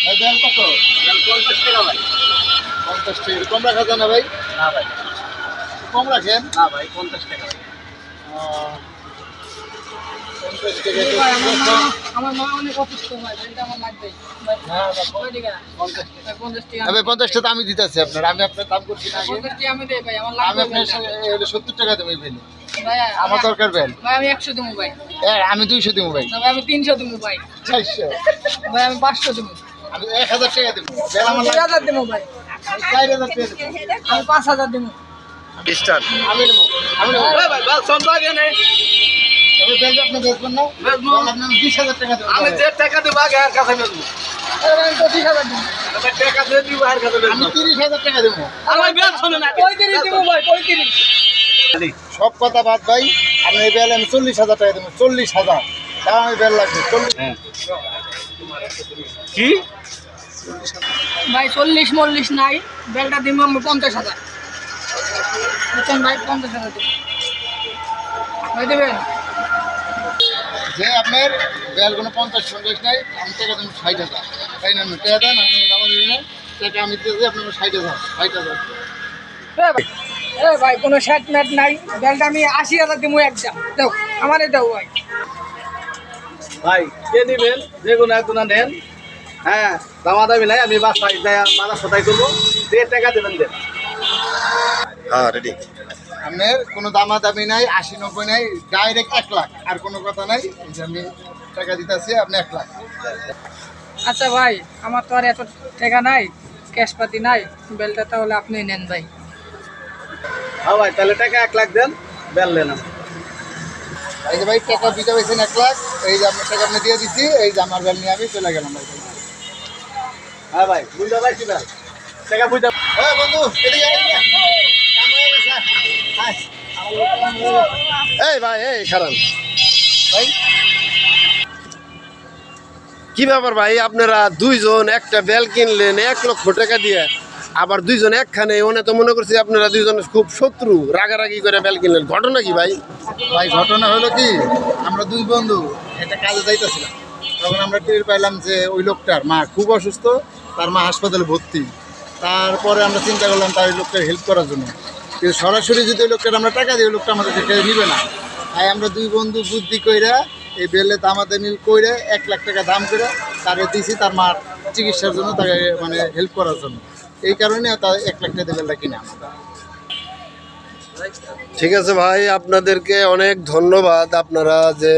ভাই বেল কত? 50 টাকা ভাই। 50 টাকা। কম রাখা যায় না ভাই? না ভাই, কম রাখেন? না ভাই, 50 টাকা ভাই। 50 টাকা। আমার মা অনেক অসুস্থ ভাই, এটা আমার লাগবে ভাই। কয় টাকা? 50 টাকা। 50 টাকা। ভাই 50 টাকা আমি দিতেছি আপনার, আমি আপনার দাম করছি না আগে। 50 টাকা আমি দেই ভাই, আমার আমি লাগবে আপনার হলো 70 টাকা দেবো বেল। ভাই। আমার দরকার বেল। ভাই আমি 100 দেবো ভাই। আমি 200 দেবো ভাই। না ভাই আমি 300 দেবো ভাই। 400। ভাই আমি 500 দেবো। আমি 1000 টাকা দেবো। বেল আমার 3000 দেবো ভাই। 4000 টাকা দেবো। আমি 5000 দেবো। স্টার্ট। আমি নেবো। আমি নেবো। ভাই ভাই, সন্ধ্যা আগে নেই। তবে বেল আপনি বেচবেন না? বেচবো। বেল আপনি 20000 টাকা দেবো। আমি যে টাকা দেবো আগে আর কাছে বেচবো। আরে ভাই 25000 দেবো। আমি টাকা দিয়ে দিব আর কাছে আমি বেচবো। 30000 টাকা দেবো। আমার বেল শোনে না। 35 দেবো ভাই, 35। সব কথা বাদ ভাই, আপনি এই বেল আমি 40,000 টাকা দেবো। 40,000 তাও আমি বেল লাগবে 40। হ্যাঁ। কি? ভাই 40 নাই, বেলটা দিব আমি 50,000। বুঝছেন ভাই, 50,000 দেবো। ভাই দেবেন? যে আপনার বেল কোনো 50 নাই, আমি টাকা দেবো 60,000। তাই না? আপনি টাকা দেন, আপনি দাম দিবেন না, টাকা আমি দিতেছি আপনার 60,000। 60,000। এ ভাই কোনো শার্ট ম্যাট নাই, বেলটা আমি 80,000 দেবো একদম। দাও আমারে দাও ভাই। ভাই কে দিবেন? যে কোনো একজন নেন। হ্যাঁ, দামাদামি নাই, আমি বাসায় বাজার সদাই করবো। যে টাকা দেবেন দেন। হ্যাঁ, রেডি। আপনার কোনো দামাদামি নাই, 80-90 নাই, ডাইরেক্ট 1 লাখ। আর কোনো কথা নাই, এই যে আমি টাকা দিতেছি, আপনি 1 লাখ। আচ্ছা ভাই, আমার তো আর এত টাকা নাই, ক্যাশ পাতি নাই, বেলটা তাহলে আপনি নেন ভাই। হ্যাঁ ভাই, তাহলে টাকা 1 লাখ দেন, বেল নেন। এই যে ভাই টাকা দিতে পারছেন 1 লাখ, এই যে আপনার টাকা আপনি দিয়ে দিচ্ছি, এই যে আমার বেল নিয়ে আমি চলে গেলাম ভাই। হ্যাঁ ভাই, বুঝতে পারছি না। টাকা বুঝতে হ্যাঁ বন্ধু, এদিকে আয়, এদিকে আয়। কাম হয়ে গেছে। আয়, আমার লোক কাম হয়ে গেছে। এই ভাই, এই খারাপ ভাই কি ব্যাপার ভাই, আপনারা দুইজন একটা বেল কিনলেন 1 লক্ষ টাকা দিয়ে, আবার দুইজন একখানে, ওনে তো মনে করছি আপনারা দুইজন খুব শত্রু, রাগারাগি করে বেল কিনলেন, ঘটনা কি ভাই? ভাই ঘটনা হলো কি, আমরা দুই বন্ধু একটা কাজে যাইতেছিলাম, তখন আমরা টের পাইলাম যে ওই লোকটার মা খুব অসুস্থ, তার মা হাসপাতালে ভর্তি। তারপরে আমরা চিন্তা করলাম তার ওই লোকটার হেল্প করার জন্য, কিন্তু সরাসরি যদি ওই লোকটার আমরা টাকা দিই, ওই লোকটা আমাদের থেকে নিবে না। তাই আমরা দুই বন্ধু বুদ্ধি কইরা এই বেলে দামাদামি করে 1 লাখ টাকা দাম করে তারে দিয়েছি, তার মার চিকিৎসার জন্য, তাকে মানে হেল্প করার জন্য। এই কারণে তার 1 লাখ টাকা বেলটা কিনে আমরা। ঠিক আছে ভাই, আপনাদেরকে অনেক ধন্যবাদ, আপনারা যে